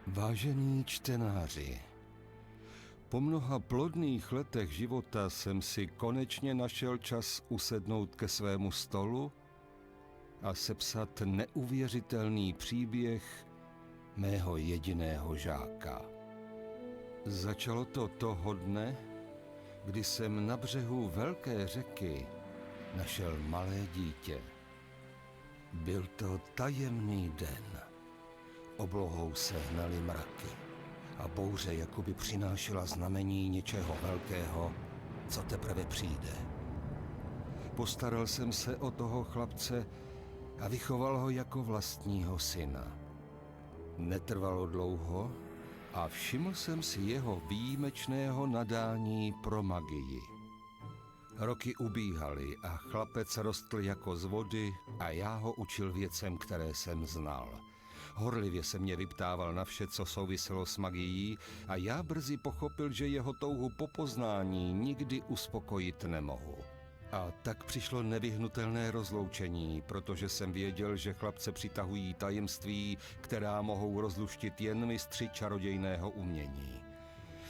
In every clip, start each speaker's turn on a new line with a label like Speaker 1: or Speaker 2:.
Speaker 1: Vážení čtenáři, po mnoha plodných letech života jsem si konečně našel čas usednout ke svému stolu a sepsat neuvěřitelný příběh mého jediného žáka. Začalo to toho dne, kdy jsem na břehu velké řeky našel malé dítě. Byl to tajemný den. Oblohou se hnaly mraky a bouře jakoby přinášela znamení něčeho velkého, co teprve přijde. Postaral jsem se o toho chlapce a vychoval ho jako vlastního syna. Netrvalo dlouho a všiml jsem si jeho výjimečného nadání pro magii. Roky ubíhaly a chlapec rostl jako z vody a já ho učil věcem, které jsem znal. Horlivě se mě vyptával na vše, co souviselo s magií, a já brzy pochopil, že jeho touhu po poznání nikdy uspokojit nemohu. A tak přišlo nevyhnutelné rozloučení, protože jsem věděl, že chlapce přitahují tajemství, která mohou rozluštit jen mistři čarodějného umění.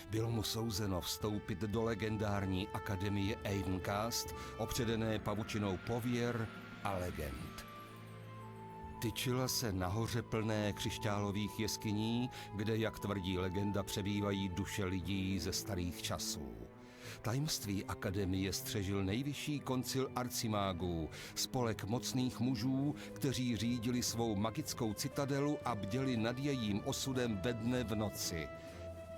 Speaker 1: Bylo mu souzeno vstoupit do legendární akademie Avencast, opředené pavučinou pověr a legend. Tyčila se nahoře plné křišťálových jeskyní, kde, jak tvrdí legenda, přebývají duše lidí ze starých časů. Tajemství akademie střežil nejvyšší koncil arcimágů, spolek mocných mužů, kteří řídili svou magickou citadelu a bděli nad jejím osudem ve dne v noci.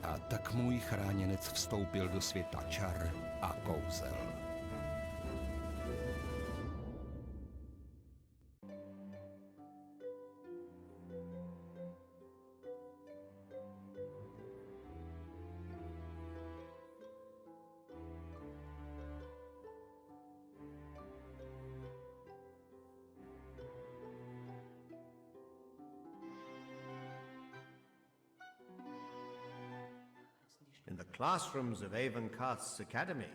Speaker 1: A tak můj chráněnec vstoupil do světa čar a kouzel.
Speaker 2: In the classrooms of Avencast's academy,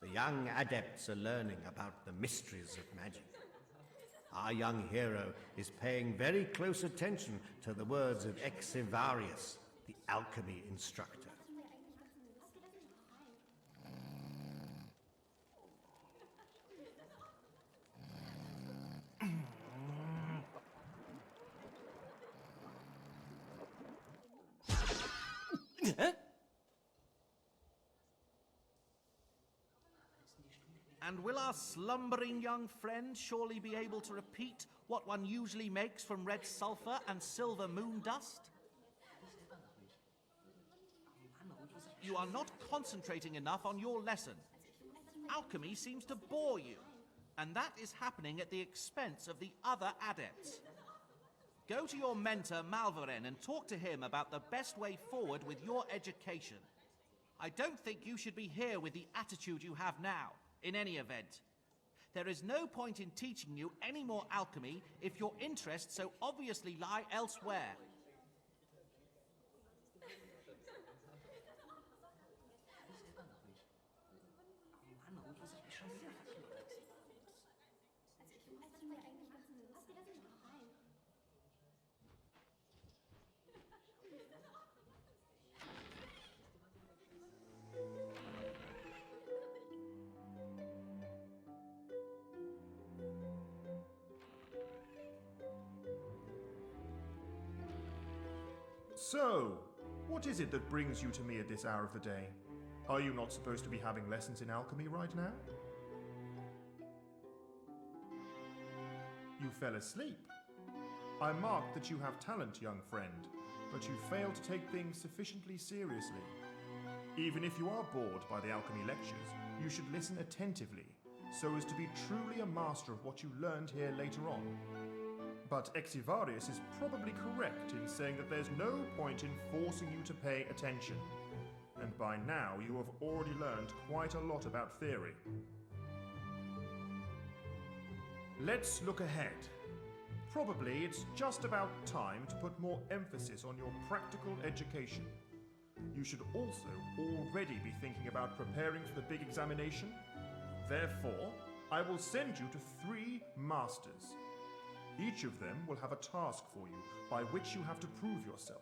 Speaker 2: the young adepts are learning about the mysteries of magic. Our young hero is paying very close attention to the words of Exivarius, the alchemy instructor. And will our slumbering young friend surely be able to repeat what one usually makes from red sulfur and silver moon dust? You are not concentrating enough on your lesson. Alchemy seems to bore you, and that is happening at the expense of the other adepts. Go to your mentor Malveren and talk to him about the best way forward with your education. I don't think you should be here with the attitude you have now. In any event, there is no point in teaching you any more alchemy if your interests so obviously lie elsewhere.
Speaker 3: So, what is it that brings you to me at this hour of the day? Are you not supposed to be having lessons in alchemy right now? You fell asleep. I marked that you have talent, young friend, but you fail to take things sufficiently seriously. Even if you are bored by the alchemy lectures, you should listen attentively, so as to be truly a master of what you learned here later on. But Exivarius is probably correct in saying that there's no point in forcing you to pay attention. And by now you have already learned quite a lot about theory. Let's look ahead. Probably it's just about time to put more emphasis on your practical education. You should also already be thinking about preparing for the big examination. Therefore, I will send you to 3 masters. Each of them will have a task for you by which you have to prove yourself.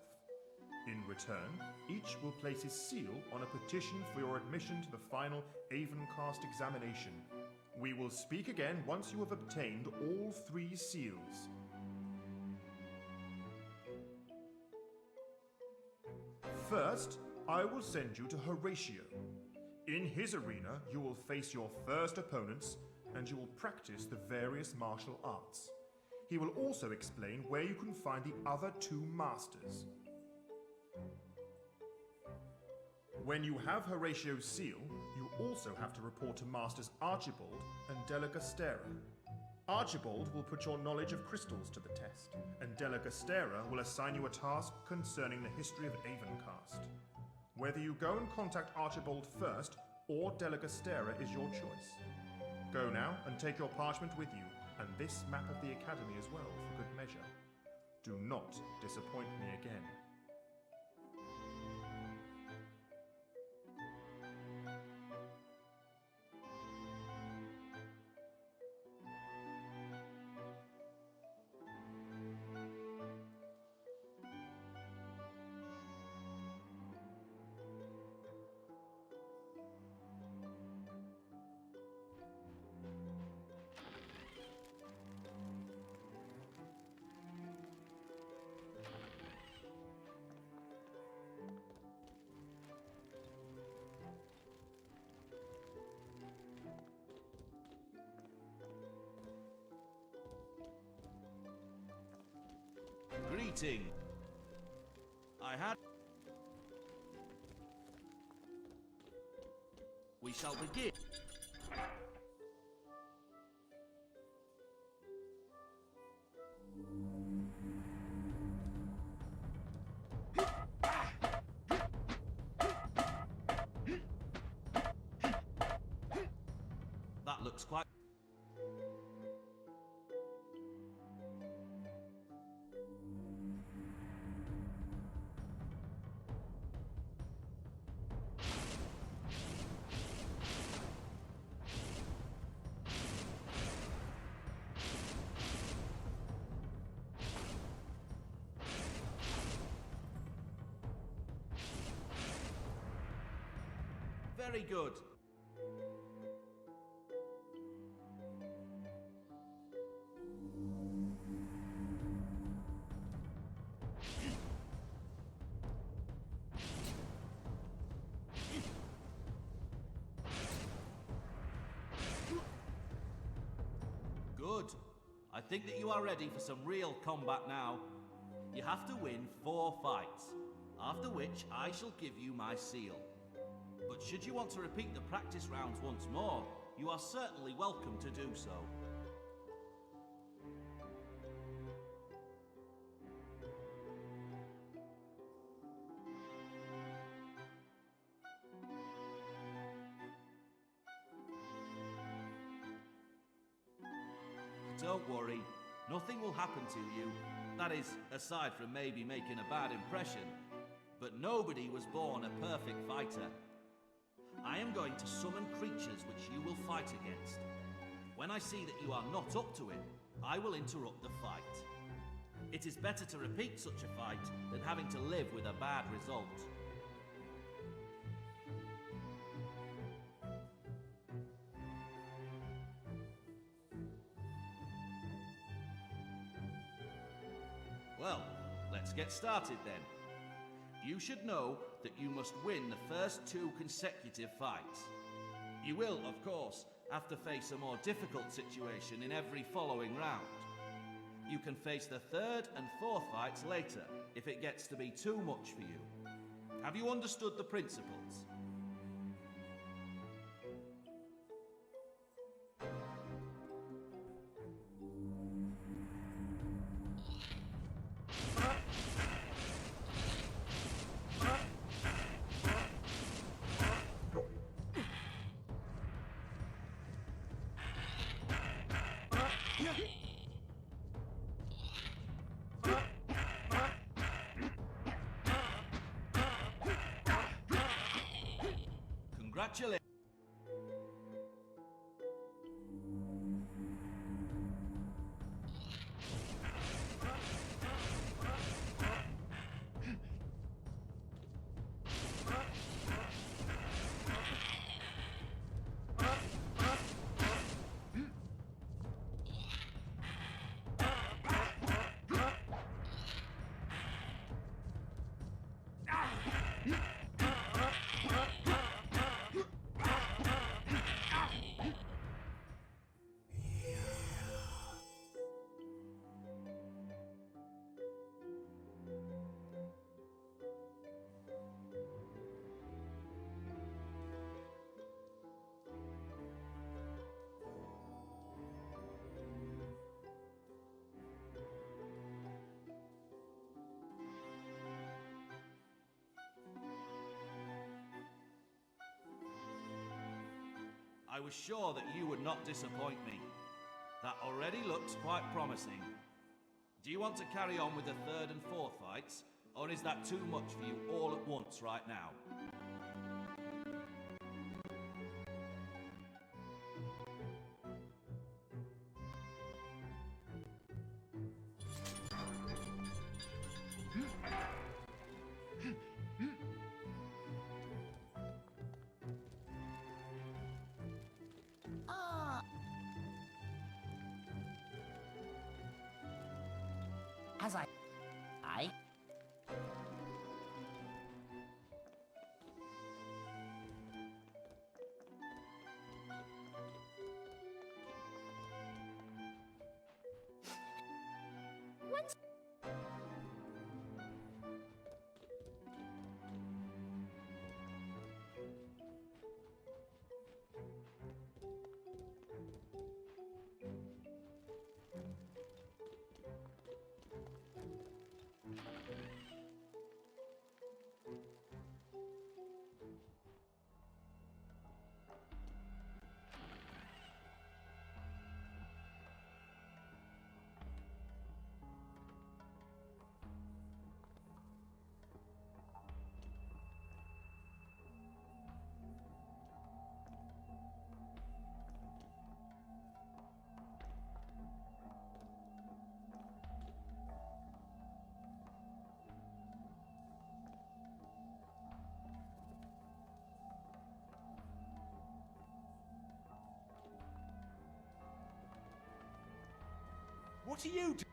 Speaker 3: In return, each will place his seal on a petition for your admission to the final Avencast examination. We will speak again once you have obtained all 3 seals. First, I will send you to Horatio. In his arena, you will face your first opponents, and you will practice the various martial arts. He will also explain where you can find the other 2 masters. When you have Horatio's seal, you also have to report to Masters Archibald and Deligastera. Archibald will put your knowledge of crystals to the test, and Deligastera will assign you a task concerning the history of Avencast. Whether you go and contact Archibald first or Deligastera is your choice. Go now and take your parchment with you, and this map of the Academy as well, for good measure. Do not disappoint me again.
Speaker 2: Greeting. I had... We shall begin. That looks quite... Very good. Good. I think that you are ready for some real combat now. You have to win 4 fights, after which I shall give you my seal. But should you want to repeat the practice rounds once more, you are certainly welcome to do so. Don't worry, nothing will happen to you. That is, aside from maybe making a bad impression. But nobody was born a perfect fighter. I am going to summon creatures which you will fight against. When I see that you are not up to it, I will interrupt the fight. It is better to repeat such a fight than having to live with a bad result. Well, let's get started then. You should know that you must win the first 2 consecutive fights. You will, of course, have to face a more difficult situation in every following round. You can face the 3rd and 4th fights later, if it gets to be too much for you. Have you understood the principles? Congratulations. I was sure that you would not disappoint me. That already looks quite promising. Do you want to carry on with the third and fourth fights, or is that too much for you all at once right now?
Speaker 4: As I... Once...
Speaker 5: What are you doing?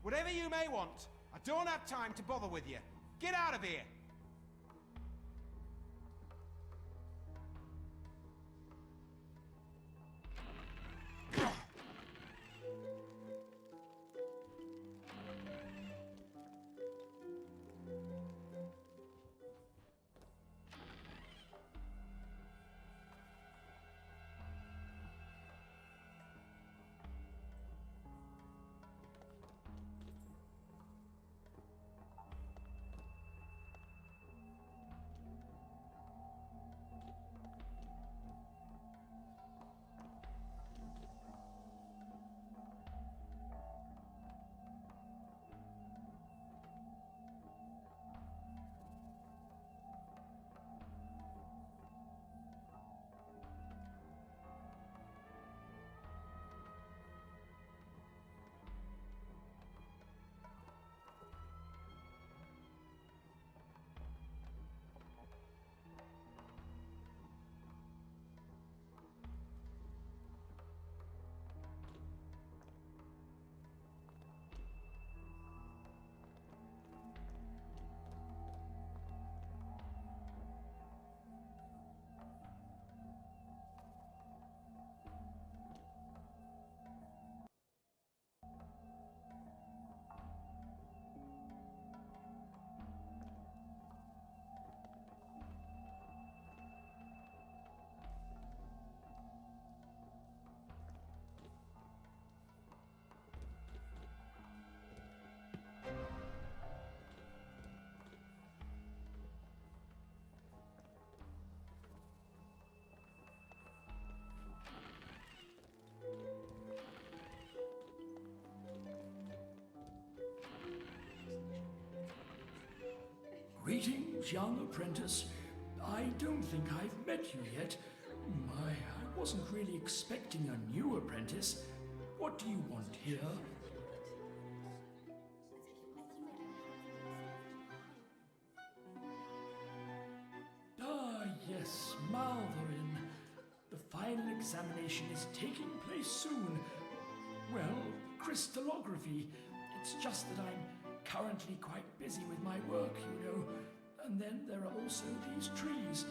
Speaker 5: Whatever you may want, I don't have time to bother with you. Get out of here!
Speaker 6: Greetings, young apprentice. I don't think I've met you yet. I wasn't really expecting a new apprentice. What do you want here? Ah, yes, Malverin. The final examination is taking place soon. Well, crystallography. It's just that I'm currently quite busy with my work, you know. And then there are also these trees.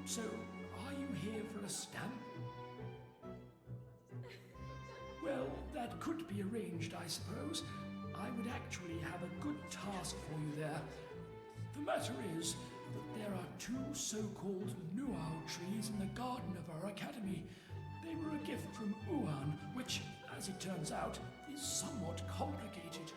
Speaker 6: So, are you here for a stamp? Well, that could be arranged, I suppose. I would actually have a good task for you there. The matter is that there are two so-called Nuau trees in the garden of our academy. They were a gift from Uan, which, as it turns out, is somewhat complicated.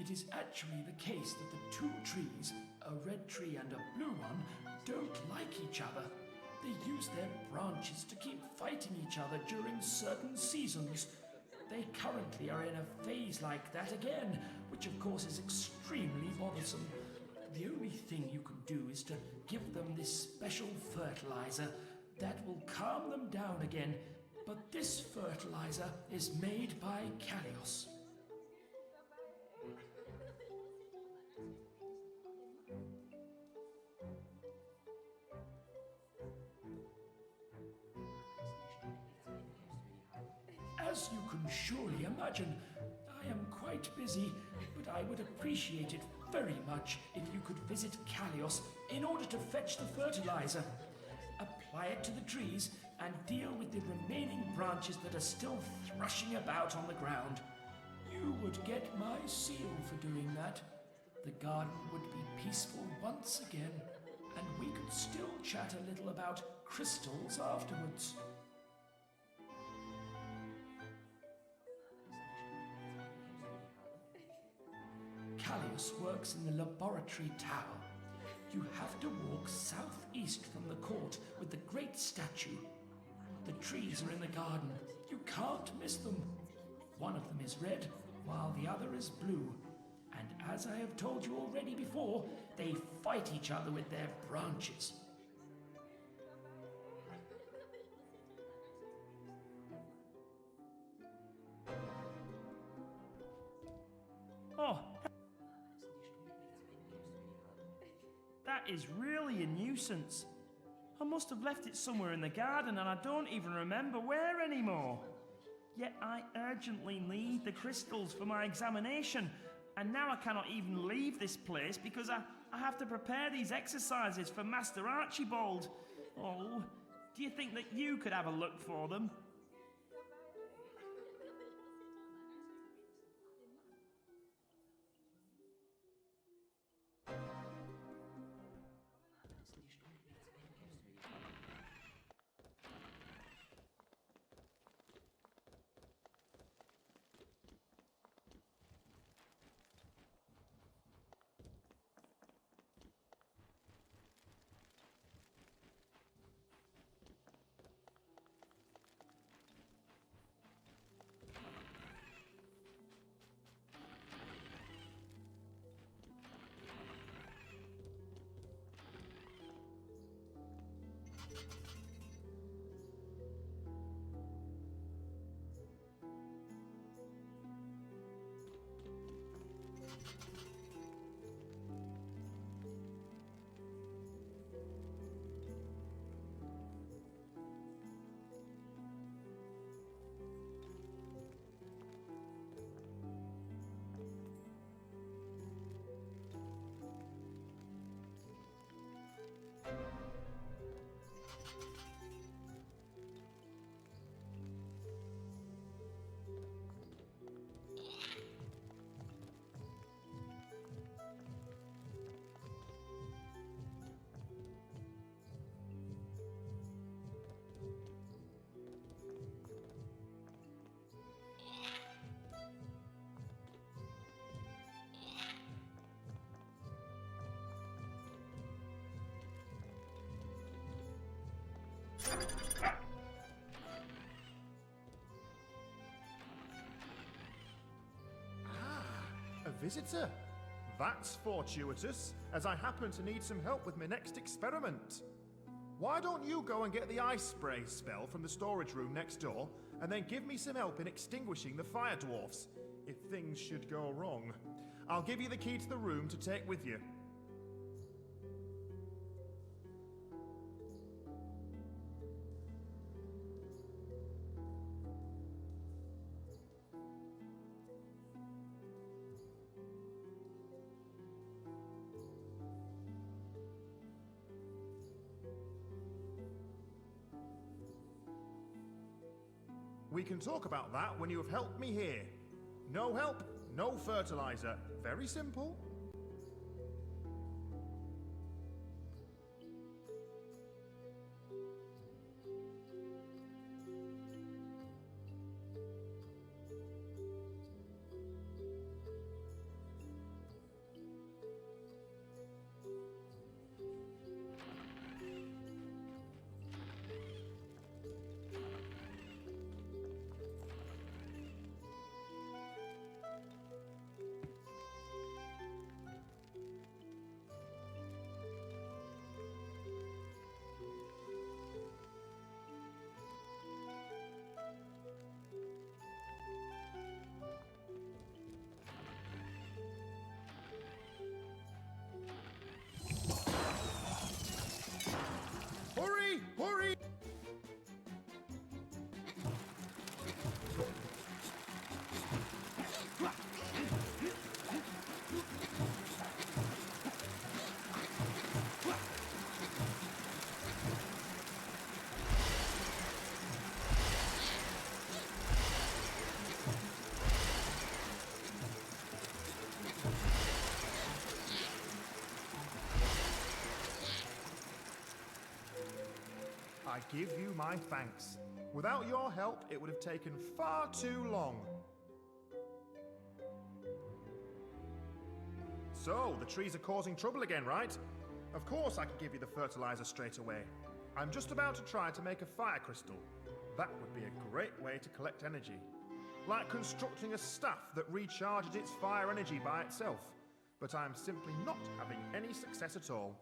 Speaker 6: it is actually the case that the two trees, a red tree and a blue one, don't like each other. They use their branches to keep fighting each other during certain seasons. They currently are in a phase like that again, which of course is extremely bothersome. The only thing you can do is to give them this special fertilizer that will calm them down again, but this fertilizer is made by Callios. As you can surely imagine, I am quite busy, but I would appreciate it very much if you could visit Callios in order to fetch the fertilizer. Apply it to the trees and deal with the remaining branches that are still thrashing about on the ground. You would get my seal for doing that. The garden would be peaceful once again, and we could still chat a little about crystals afterwards. Callios works in the laboratory tower. You have to walk southeast from the court with the great statue. The trees are in the garden. You can't miss them. One of them is red, while the other is blue. And as I have told you already before, they fight each other with their branches.
Speaker 7: Oh, that is really a nuisance. I must have left it somewhere in the garden and I don't even remember where anymore. Yet I urgently need the crystals for my examination, and now I cannot even leave this place because I have to prepare these exercises for Master Archibald. Oh, do you think that you could have a look for them?
Speaker 3: A visitor? That's fortuitous, as I happen to need some help with my next experiment. Why don't you go and get the ice spray spell from the storage room next door, and then give me some help in extinguishing the fire dwarfs, if things should go wrong. I'll give you the key to the room to take with you. We can talk about that when you have helped me here. No help, no fertilizer. Very simple. give you my thanks. Without your help, it would have taken far too long. So, the trees are causing trouble again, right? Of course I can give you the fertilizer straight away. I'm just about to try to make a fire crystal. That would be a great way to collect energy. Like constructing a staff that recharges its fire energy by itself. But I'm simply not having any success at all.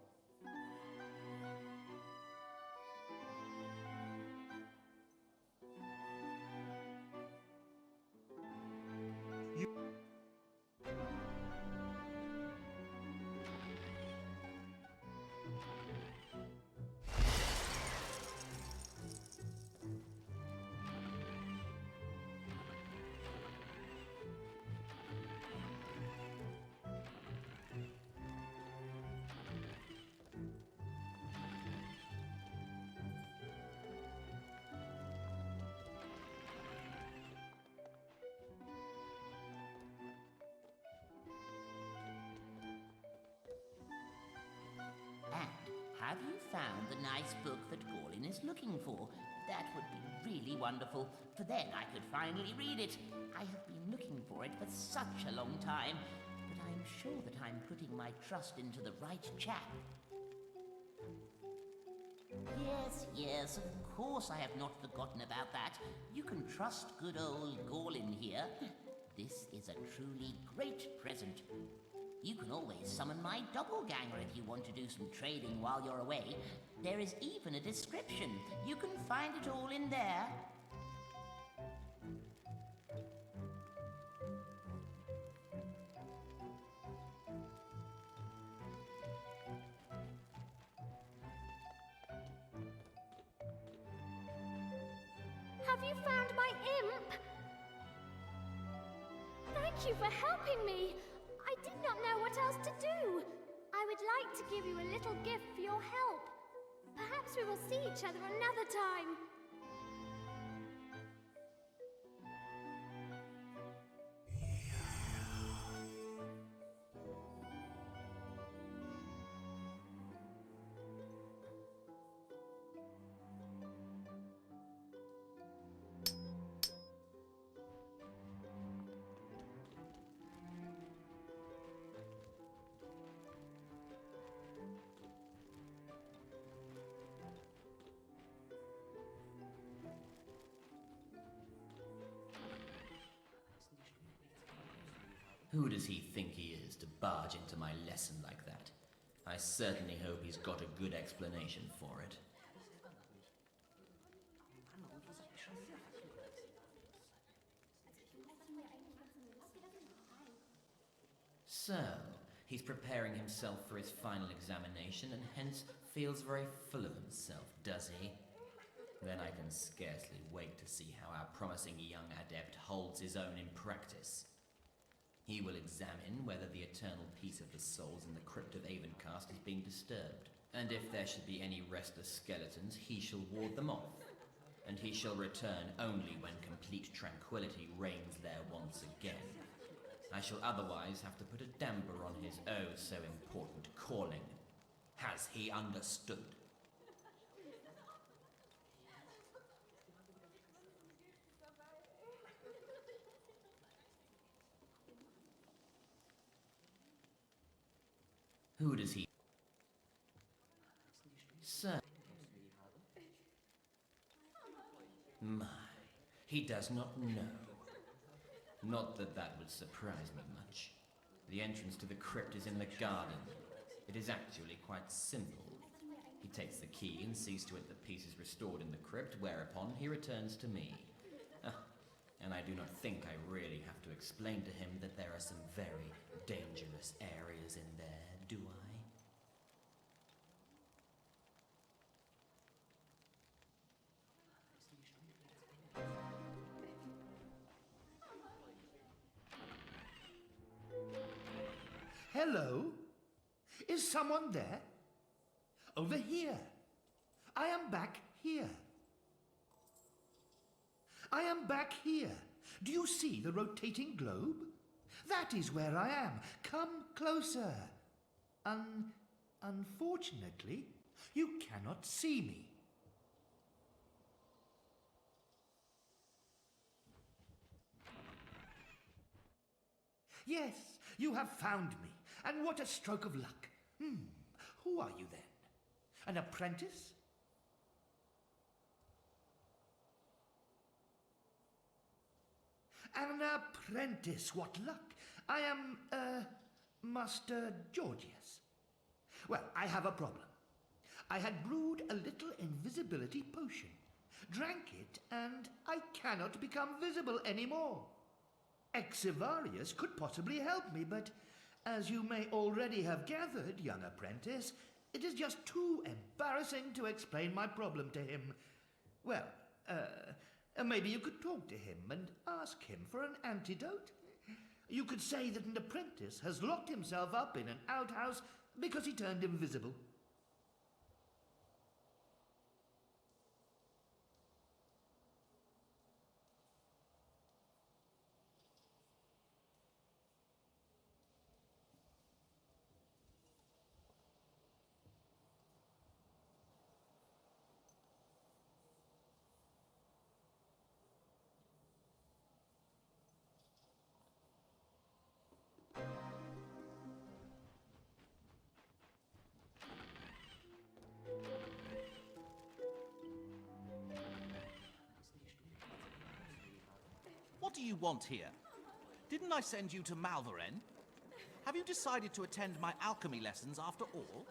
Speaker 4: Have you found the nice book that Gorlin is looking for? That would be really wonderful, for then I could finally read it. I have been looking for it for such a long time, but I'm sure that I'm putting my trust into the right chap. Yes, of course I have not forgotten about that. You can trust good old Gorlin here. This is a truly great present. You can always summon my doppelganger if you want to do some trading while you're away. There is even a description. You can find it all in there.
Speaker 8: Have you found my imp? Thank you for helping me. I did not know what else to do. I would like to give you a little gift for your help. Perhaps we will see each other another time.
Speaker 9: Who does he think he is to barge into my lesson like that? I certainly hope he's got a good explanation for it. So, he's preparing himself for his final examination and hence feels very full of himself, does he? Then I can scarcely wait to see how our promising young adept holds his own in practice. He will examine whether the eternal peace of the souls in the crypt of Avencast is being disturbed. And if there should be any restless skeletons, he shall ward them off. And he shall return only when complete tranquility reigns there once again. I shall otherwise have to put a damper on his oh so important calling. Has he understood? Who does he... Sir... My, he does not know. Not that that would surprise me much. The entrance to the crypt is in the garden. It is actually quite simple. He takes the key and sees to it that peace is restored in the crypt, whereupon he returns to me. And I do not think I really have to explain to him that there are some very dangerous areas in there, do I?
Speaker 10: Hello? Is someone there? Over here. I am back here. I am back here. Do you see the rotating globe? That is where I am. Come closer. Unfortunately, you cannot see me. Yes, you have found me, and what a stroke of luck. Who are you then? An apprentice? An apprentice, what luck. I am, Master Georgius. Well, I have a problem. I had brewed a little invisibility potion, drank it, and I cannot become visible anymore. Exivarius could possibly help me, but as you may already have gathered, young apprentice, it is just too embarrassing to explain my problem to him. Well, maybe you could talk to him and ask him for an antidote. You could say that an apprentice has locked himself up in an outhouse because he turned invisible.
Speaker 2: What do you want here? Didn't I send you to Malveren? Have you decided to attend my alchemy lessons after all?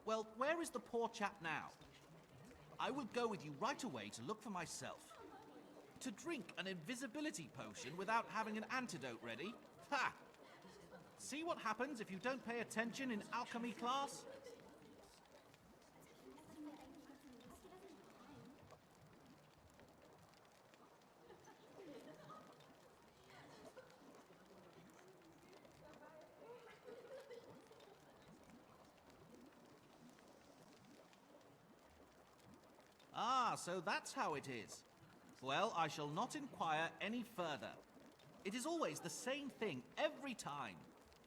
Speaker 2: Well, where is the poor chap now? I will go with you right away to look for myself. To drink an invisibility potion without having an antidote ready? Ha! See what happens if you don't pay attention in alchemy class? Ah, so that's how it is. Well, I shall not inquire any further. It is always the same thing every time.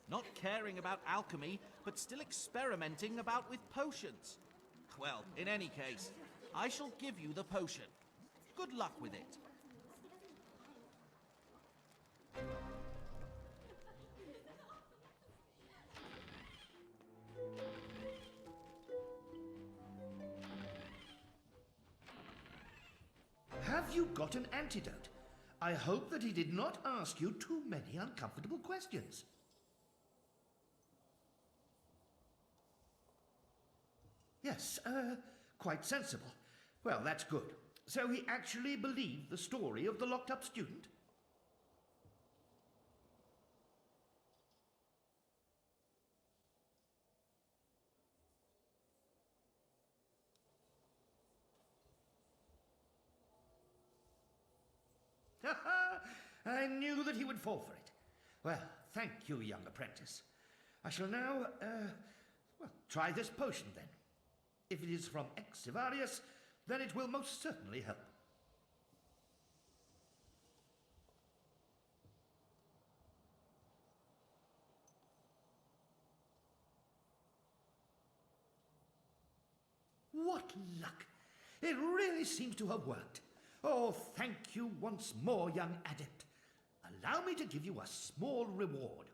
Speaker 2: Not caring about alchemy, but still experimenting about with potions. Well, in any case, I shall give you the potion. Good luck with it.
Speaker 10: Have you got an antidote? I hope that he did not ask you too many uncomfortable questions. Yes, quite sensible. Well, that's good. So he actually believed the story of the locked-up student? I knew that he would fall for it. Well, thank you, young apprentice. I shall now, try this potion then. If it is from Exivarius, then it will most certainly help. What luck! It really seems to have worked. Oh, thank you once more, young adept. Allow me to give you a small reward.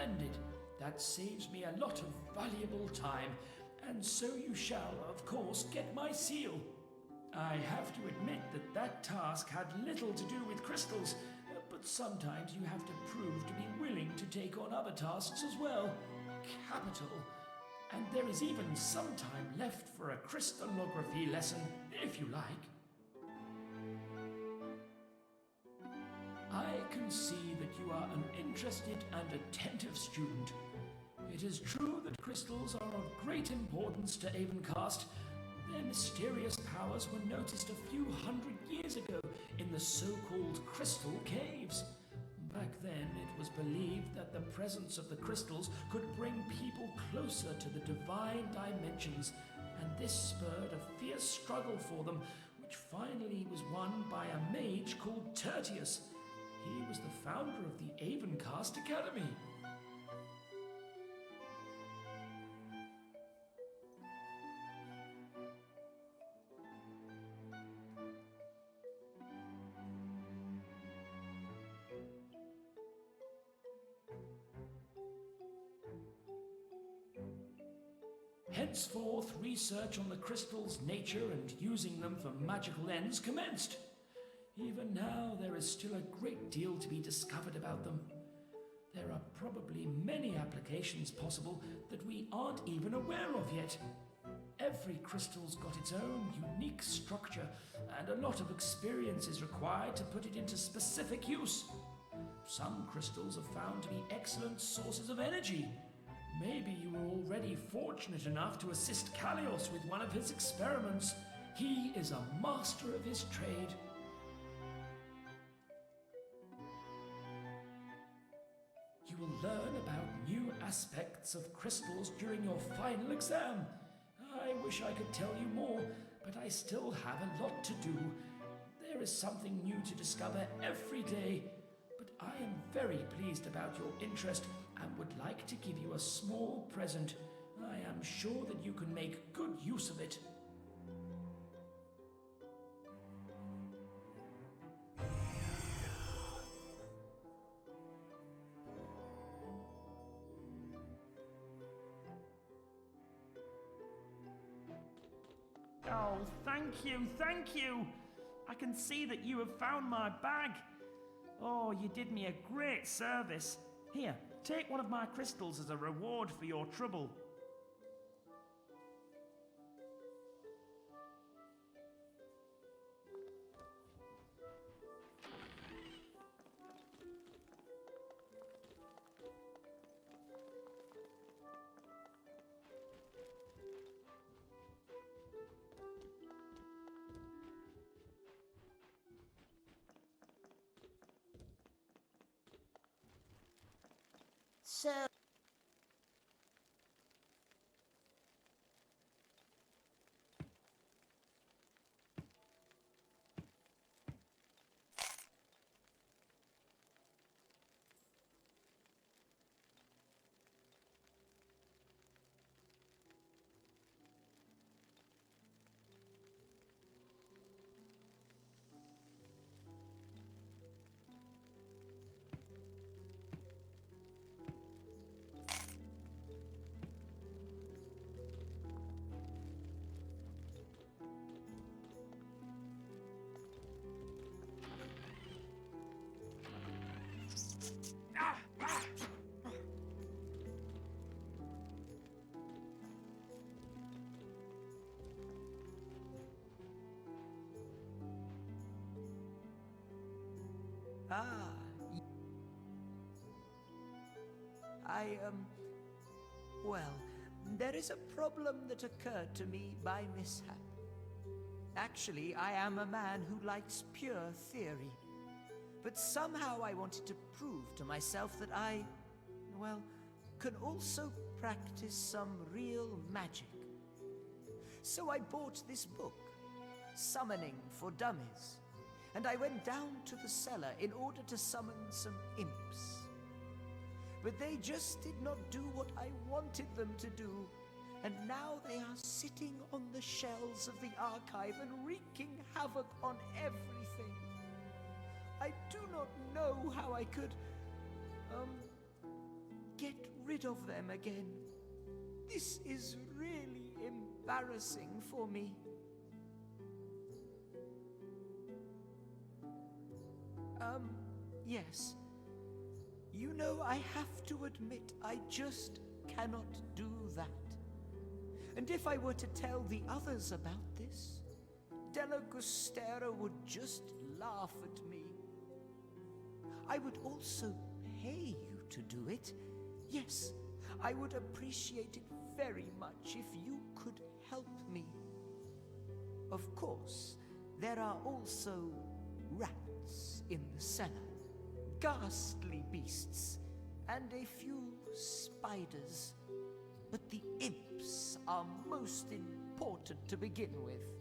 Speaker 6: Splendid. That saves me a lot of valuable time, and so you shall, of course, get my seal. I have to admit that that task had little to do with crystals, but sometimes you have to prove to be willing to take on other tasks as well. Capital. And there is even some time left for a crystallography lesson, if you like. I can see that you are an interested and attentive student. It is true that crystals are of great importance to Avencast. Their mysterious powers were noticed a few hundred years ago in the so-called Crystal Caves. Back then, it was believed that the presence of the crystals could bring people closer to the divine dimensions, and this spurred a fierce struggle for them, which finally was won by a mage called Tertius. He was the founder of the Avencast Academy. Henceforth, research on the crystals' nature and using them for magical ends commenced. Even now, there is still a great deal to be discovered about them. There are probably many applications possible that we aren't even aware of yet. Every crystal's got its own unique structure, and a lot of experience is required to put it into specific use. Some crystals are found to be excellent sources of energy. Maybe you were already fortunate enough to assist Callios with one of his experiments. He is a master of his trade. You will learn about new aspects of crystals during your final exam. I wish I could tell you more, but I still have a lot to do. There is something new to discover every day, but I am very pleased about your interest and would like to give you a small present. I am sure that you can make good use of it.
Speaker 7: Oh, thank you, thank you! I can see that you have found my bag. Oh, you did me a great service. Here, take one of my crystals as a reward for your trouble.
Speaker 4: So...
Speaker 11: Well, there is a problem that occurred to me by mishap. Actually, I am a man who likes pure theory. But somehow I wanted to prove to myself that I, well, can also practice some real magic. So I bought this book, Summoning for Dummies, and I went down to the cellar in order to summon some imps. But they just did not do what I wanted them to do, and now they are sitting on the shelves of the archive and wreaking havoc on everything. I do not know how I could, get rid of them again. This is really embarrassing for me. Yes. You know, I have to admit, I just cannot do that. And if I were to tell the others about this, Della Gustera would just laugh at me. I would also pay you to do it. Yes, I would appreciate it very much if you could help me. Of course, there are also rats in the cellar, ghastly beasts, and a few spiders. But the imps are most important to begin with.